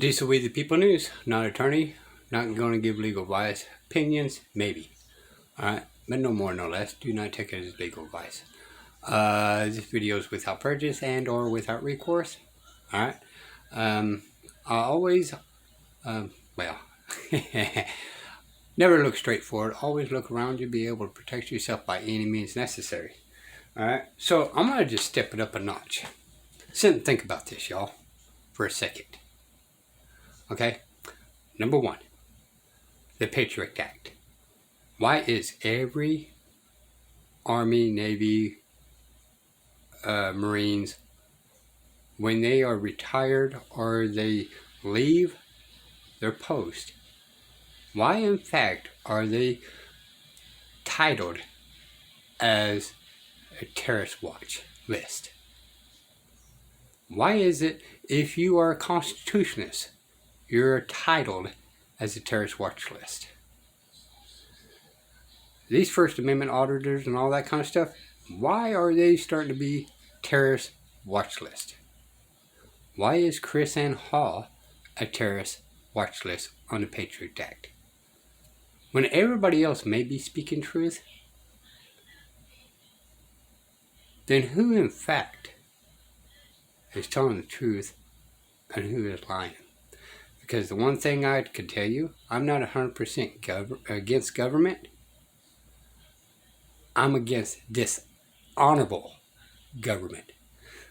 These will be the people news, not attorney, not going to give legal advice. Opinions, maybe. Alright, but no more, no less. Do not take it as legal advice. This video is without prejudice and or without recourse. Alright. I always, never look straight forward. Always look around you, be able to protect yourself by any means necessary. Alright, so I'm going to just step it up a notch. Sit and think about this, y'all, for a second. Okay, number one, the Patriot Act. Why is every Army, Navy, Marines, when they are retired or they leave their post, why in fact are they titled as a terrorist watch list? Why is it if you are a constitutionalist, you're titled as a terrorist watch list? These First Amendment auditors and all that kind of stuff, why are they starting to be terrorist watch list? Why is Chris Ann Hall a terrorist watch list on the Patriot Act? When everybody else may be speaking truth, then who in fact is telling the truth and who is lying? Because the one thing I could tell you, I'm not 100% against government. I'm against dishonorable government.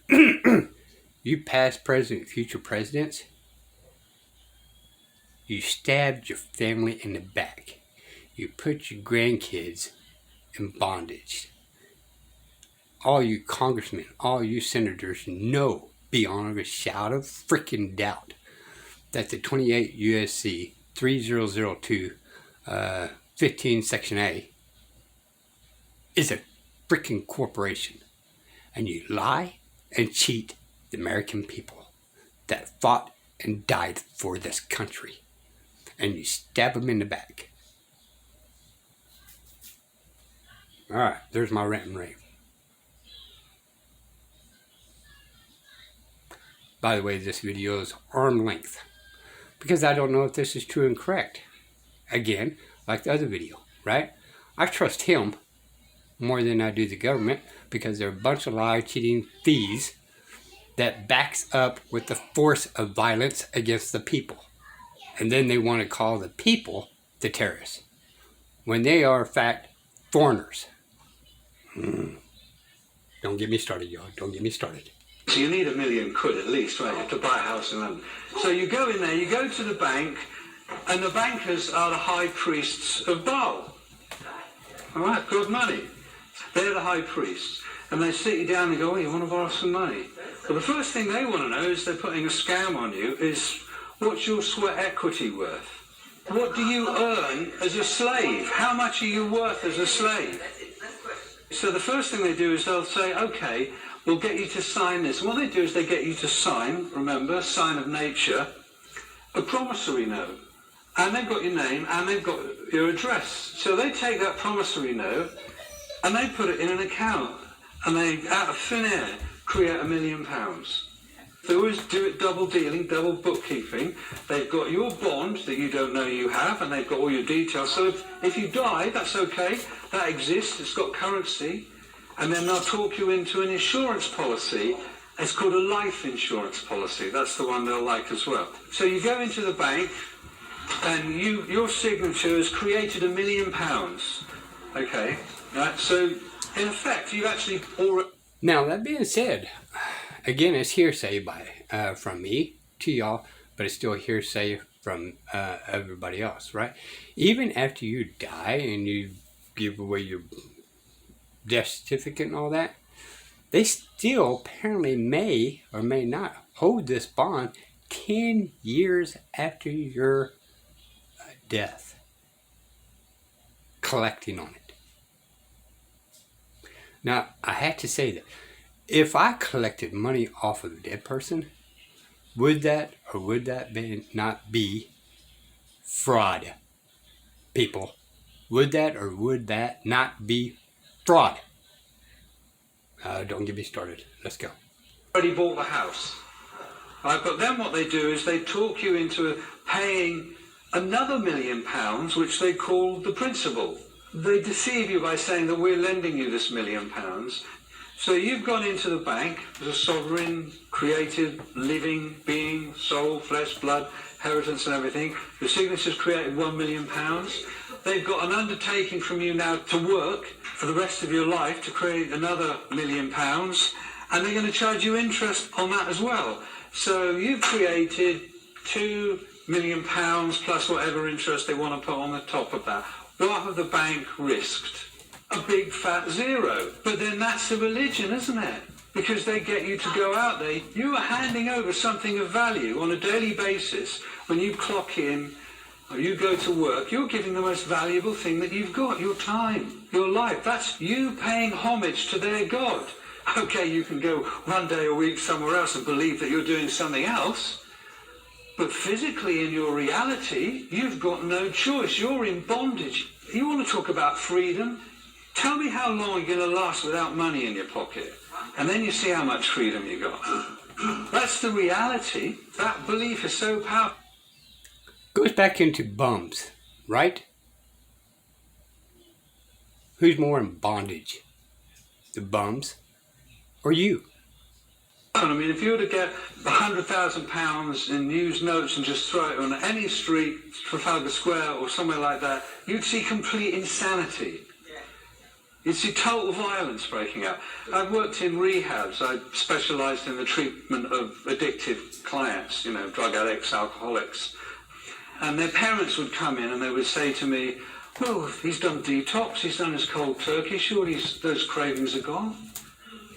You past president, future presidents, you stabbed your family in the back. You put your grandkids in bondage. All you congressmen, all you senators know beyond a shadow of freaking doubt that the 28 U.S.C. 3002 15 Section A is a freaking corporation. And you lie and cheat the American people that fought and died for this country. And you stab them in the back. Alright, there's my rant and rave. By the way, this video is arm length, because I don't know if this is true and correct. Again, like the other video, right? I trust him more than I do the government, because they're a bunch of lie, cheating thieves that backs up with the force of violence against the people. And then they want to call the people the terrorists, when they are in fact foreigners. Don't get me started, y'all. Don't get me started. So you need £1 million at least, right, to buy a house in London. So you go in there, you go to the bank, and the bankers are the high priests of Baal. All right, good money. They're the high priests. And they sit you down and go, oh, you want to borrow some money? Well, the first thing they want to know is they're putting a scam on you is, what's your sweat equity worth? What do you earn as a slave? How much are you worth as a slave? So the first thing they do is they'll say, okay, we'll get you to sign this. And what they do is they get you to sign, remember, sign of nature, a promissory note. And they've got your name and they've got your address. So they take that promissory note and they put it in an account. And they, out of thin air, create £1 million. They always do it double dealing, double bookkeeping. They've got your bond that you don't know you have, and they've got all your details. So if you die, that's okay. That exists. It's got currency. And then they'll talk you into an insurance policy. It's called a life insurance policy. That's the one they'll like as well. So you go into the bank, and your signature has created £1 million. Okay, right? So in effect, you've actually already. Now that being said, again, it's hearsay from me to y'all, but it's still hearsay from everybody else, right? Even after you die and you give away your death certificate and all that, they still apparently may or may not hold this bond 10 years after your death, collecting on it. Now, I have to say that if I collected money off of a dead person, would that or would that not be fraud, people? Would that or would that not be fraud? Don't get me started. Let's go. Already bought the house. Right, but then what they do is they talk you into paying another £1 million, which they call the principal. They deceive you by saying that we're lending you this £1 million. So you've gone into the bank as a sovereign, creative, living being, soul, flesh, blood, inheritance and everything. Your signature's created £1 million. They've got an undertaking from you now to work for the rest of your life to create another £1 million, and they're going to charge you interest on that as well. So you've created £2 million plus whatever interest they want to put on the top of that. What have the bank risked? A big fat zero. But then that's the religion, isn't it? Because they get you to go out there. You are handing over something of value on a daily basis. When you clock in or you go to work, you're giving the most valuable thing that you've got, your time, your life. That's you paying homage to their God. Okay, you can go one day a week somewhere else and believe that you're doing something else. But physically, in your reality, you've got no choice. You're in bondage. You want to talk about freedom? Tell me how long you're going to last without money in your pocket. And then you see how much freedom you got. That's the reality. That belief is so powerful. Goes back into bums, right? Who's more in bondage? The bums or you? I mean, if you were to get £100,000 in used notes and just throw it on any street, Trafalgar Square or somewhere like that, you'd see complete insanity. You'd see total violence breaking out. I've worked in rehabs. I specialised in the treatment of addictive clients, you know, drug addicts, alcoholics. And their parents would come in and they would say to me, well, he's done detox, he's done his cold turkey, surely those cravings are gone.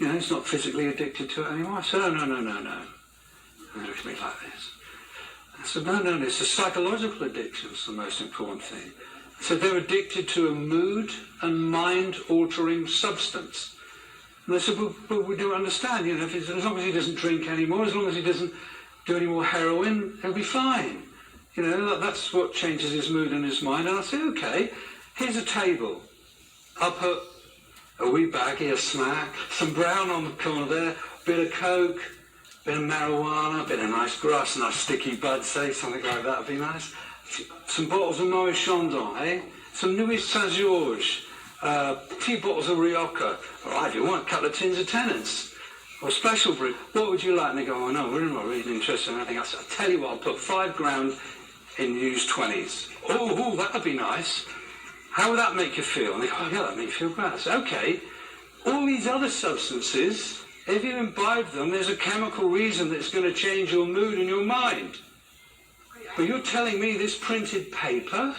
You know, he's not physically addicted to it anymore. I said, oh, no. And they looked at me like this. I said, no, it's the psychological addiction that's the most important thing. I said, they're addicted to a mood and mind-altering substance. And they said, but we don't understand, you know, as long as he doesn't drink anymore, as long as he doesn't do any more heroin, he'll be fine. You know, that's what changes his mood and his mind. And I said, okay, here's a table. I'll put a wee baggie of smack, some brown on the corner there, a bit of coke, a bit of marijuana, a bit of nice grass, nice sticky bud, say, something like that would be nice. Some bottles of Maurice Chandon, eh? Some Louis Saint-Georges, a few bottles of Rioja. All right, if you want, a couple of tins of Tennant's, or special brew. What would you like? And they go, oh no, we're not really interested in anything else. I'll tell you what, I'll put £5,000 in used 20s. Oh, that'd be nice. How would that make you feel? And they go, oh yeah, that'd make you feel great. I say, okay, all these other substances, if you imbibe them, there's a chemical reason that's going to change your mood and your mind. But you're telling me this printed paper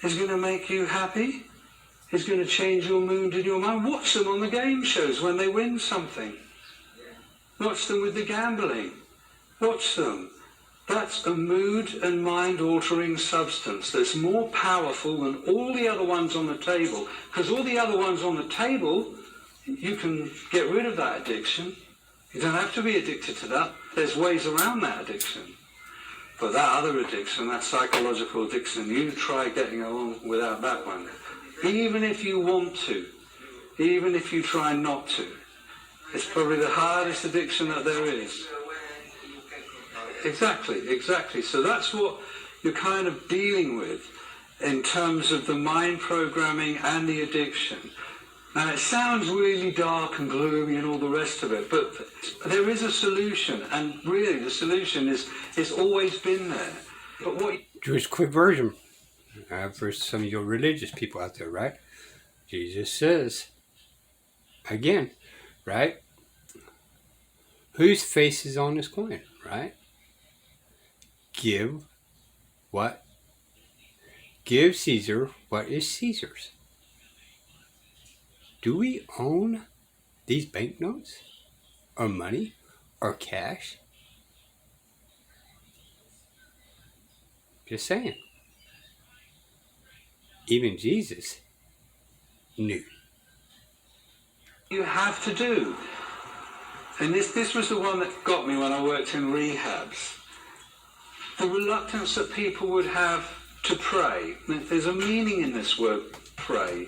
is going to make you happy? Is going to change your mood and your mind? Watch them on the game shows when they win something. Watch them with the gambling. Watch them. That's a mood and mind-altering substance that's more powerful than all the other ones on the table. Because all the other ones on the table, you can get rid of that addiction. You don't have to be addicted to that. There's ways around that addiction. But that other addiction, that psychological addiction, you try getting along without that one. Even if you want to, even if you try not to. It's probably the hardest addiction that there is. Exactly. So that's what you're kind of dealing with in terms of the mind programming and the addiction. Now it sounds really dark and gloomy and all the rest of it, but there is a solution, and really the solution is always been there. But what Just a quick version for some of your religious people out there, right? Jesus says, again, right? Whose face is on this coin, right? Give what? Give Caesar what is Caesar's. Do we own these banknotes? Or money? Or cash? Just saying. Even Jesus knew. you have to do, and this was the one that got me when I worked in rehabs, the reluctance that people would have to pray. There's a meaning in this word, pray.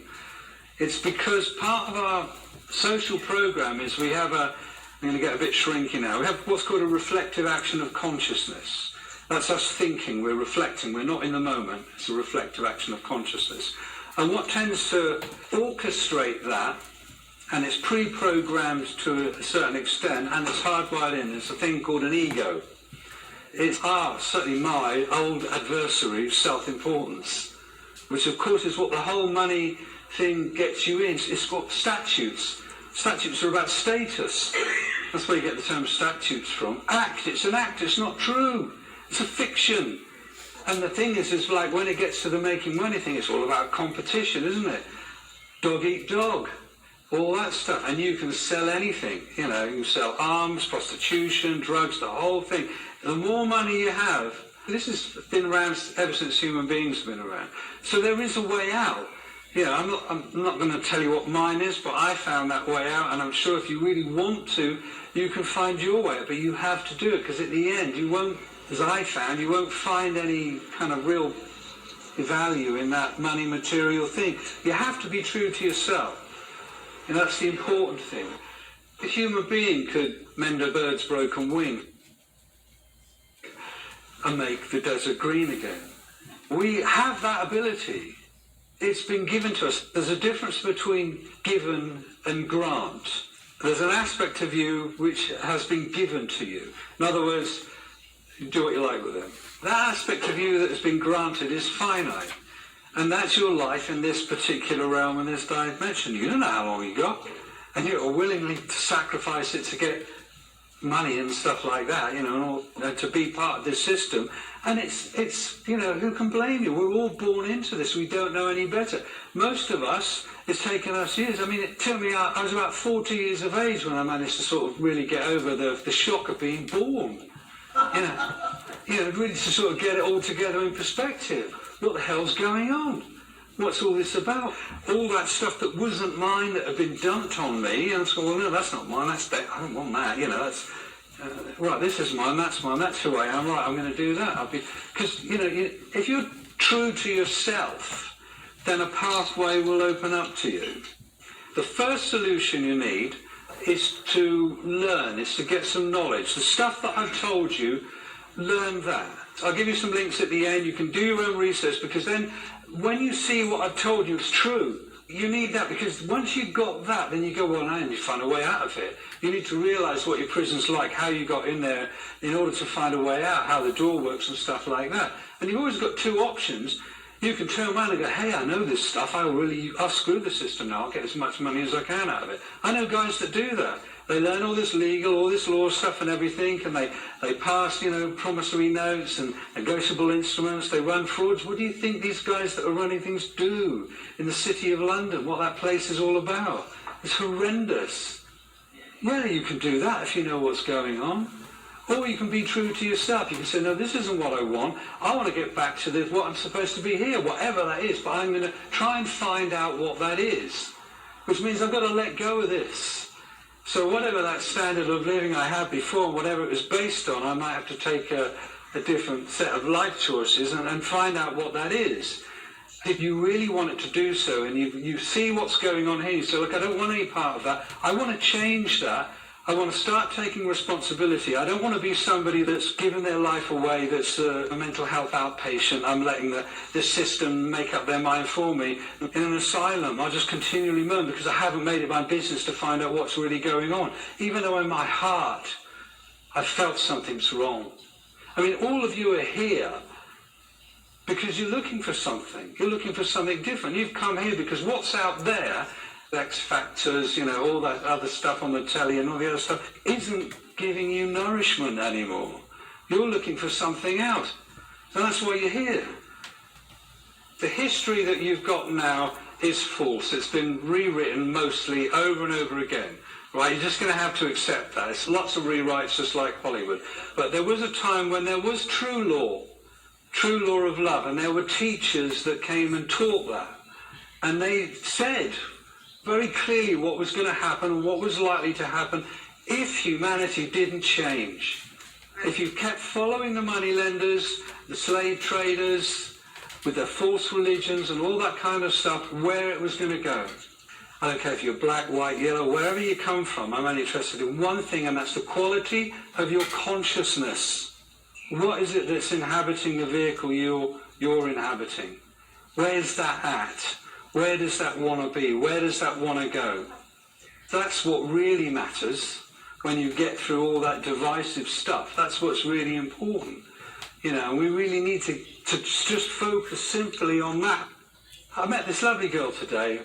It's because part of our social program is we have I'm going to get a bit shrinky now. We have what's called a reflective action of consciousness. That's us thinking, we're reflecting, we're not in the moment. It's a reflective action of consciousness. And what tends to orchestrate that, and it's pre-programmed to a certain extent, and it's hardwired in, there's a thing called an ego. It's certainly my old adversary, self-importance, which of course is what the whole money thing gets you in. It's got statutes. Statutes are about status. That's where you get the term statutes from. Act, it's an act, it's not true. It's a fiction. And the thing is like when it gets to the making money thing, it's all about competition, isn't it? Dog eat dog, all that stuff. And you can sell anything, you can sell arms, prostitution, drugs, the whole thing. The more money you have, this has been around ever since human beings have been around. So there is a way out. I'm not going to tell you what mine is, but I found that way out, and I'm sure if you really want to, you can find your way out, but you have to do it, because at the end you won't, as I found, you won't find any kind of real value in that money material thing. You have to be true to yourself, and that's the important thing. A human being could mend a bird's broken wing and make the desert green again. We have that ability. It's been given to us. There's a difference between given and grant. There's an aspect of you which has been given to you. In other words, do what you like with it. That aspect of you that has been granted is finite. And that's your life in this particular realm, in this dimension. You don't know how long you got. And you're willingly to sacrifice it to get money and stuff like that, and to be part of this system. And it's who can blame you? We're all born into this. We don't know any better. Most of us, it's taken us years. I mean, it took me, I was about 40 years of age when I managed to sort of really get over the shock of being born. Really to sort of get it all together in perspective. What the hell's going on? What's all this about? All that stuff that wasn't mine that had been dumped on me, and I thought, well, no, that's not mine, I don't want that, that's, right, this is mine, that's who I am, right, I'm going to do that. Because, if you're true to yourself, then a pathway will open up to you. The first solution you need is to learn, is to get some knowledge. The stuff that I've told you, learn that. I'll give you some links at the end. You can do your own research, because then when you see what I've told you is true, you need that, because once you've got that, then you go, well, now you need to find a way out of it. You need to realise what your prison's like, how you got in there in order to find a way out, how the door works and stuff like that. And you've always got two options. You can turn around and go, hey, I know this stuff, I'll screw the system now, I'll get as much money as I can out of it. I know guys that do that. They learn all this legal, all this law stuff and everything, and they pass, promissory notes and negotiable instruments, they run frauds. What do you think these guys that are running things do in the city of London, what that place is all about? It's horrendous. Yeah, you can do that if you know what's going on. Or you can be true to yourself. You can say, no, this isn't what I want. I want to get back to this, what I'm supposed to be here, whatever that is, but I'm going to try and find out what that is, which means I've got to let go of this. So whatever that standard of living I had before, whatever it was based on, I might have to take a different set of life choices and find out what that is. If you really want it to do so, and you see what's going on here, you say, look, I don't want any part of that. I want to change that. I want to start taking responsibility. I don't want to be somebody that's given their life away, that's a mental health outpatient. I'm letting the system make up their mind for me. In an asylum, I'll just continually moan because I haven't made it my business to find out what's really going on. Even though in my heart, I felt something's wrong. I mean, all of you are here because you're looking for something. You're looking for something different. You've come here because what's out there, X Factors, all that other stuff on the telly and all the other stuff, isn't giving you nourishment anymore. You're looking for something else. And that's why you're here. The history that you've got now is false. It's been rewritten mostly over and over again. Right? You're just going to have to accept that. It's lots of rewrites just like Hollywood. But there was a time when there was true law of love, and there were teachers that came and taught that. And they said very clearly what was going to happen and what was likely to happen if humanity didn't change. If you kept following the moneylenders, the slave traders, with their false religions and all that kind of stuff, where it was going to go. I don't care if you're black, white, yellow, wherever you come from. I'm only interested in one thing, and that's the quality of your consciousness. What is it that's inhabiting the vehicle you're inhabiting? Where's that at? Where does that want to be? Where does that want to go? That's what really matters when you get through all that divisive stuff. That's what's really important. You know, we really need to just focus simply on that. I met this lovely girl today,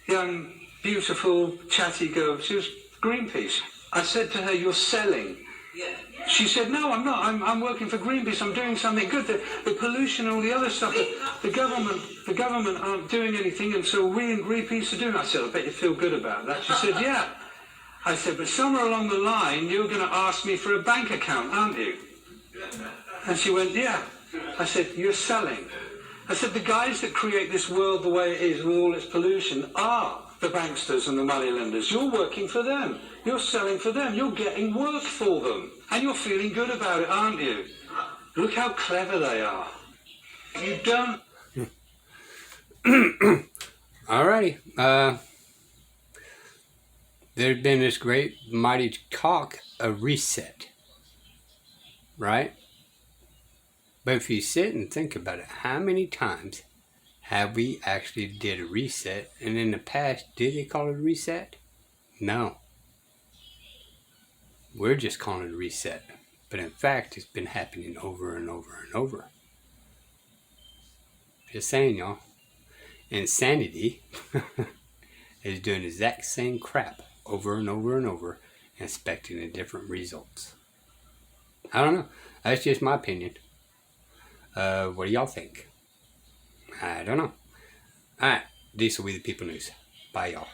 young, beautiful, chatty girl. She was Greenpeace. I said to her, "You're selling." She said, "No, I'm not. I'm working for Greenpeace. I'm doing something good. The pollution and all the other stuff, the government aren't doing anything, and so we in Greenpeace are doing." I said, "I bet you feel good about that." She said, "Yeah." I said, "But somewhere along the line, you're going to ask me for a bank account, aren't you?" And she went, "Yeah." I said, "You're selling." I said, "The guys that create this world the way it is with all its pollution are the banksters and the moneylenders. You're working for them. You're selling for them. You're getting work for them. And you're feeling good about it, aren't you? Look how clever they are. You don't..." Alrighty. There's been this great mighty talk of reset. Right? But if you sit and think about it, how many times have we actually did a reset? And in the past, did they call it a reset? No. We're just calling it a reset. But in fact, it's been happening over and over and over. Just saying, y'all. Insanity is doing the exact same crap over and over and over, expecting a different results. I don't know. That's just my opinion. What do y'all think? I don't know. Alright, these will be the People News. Bye, y'all.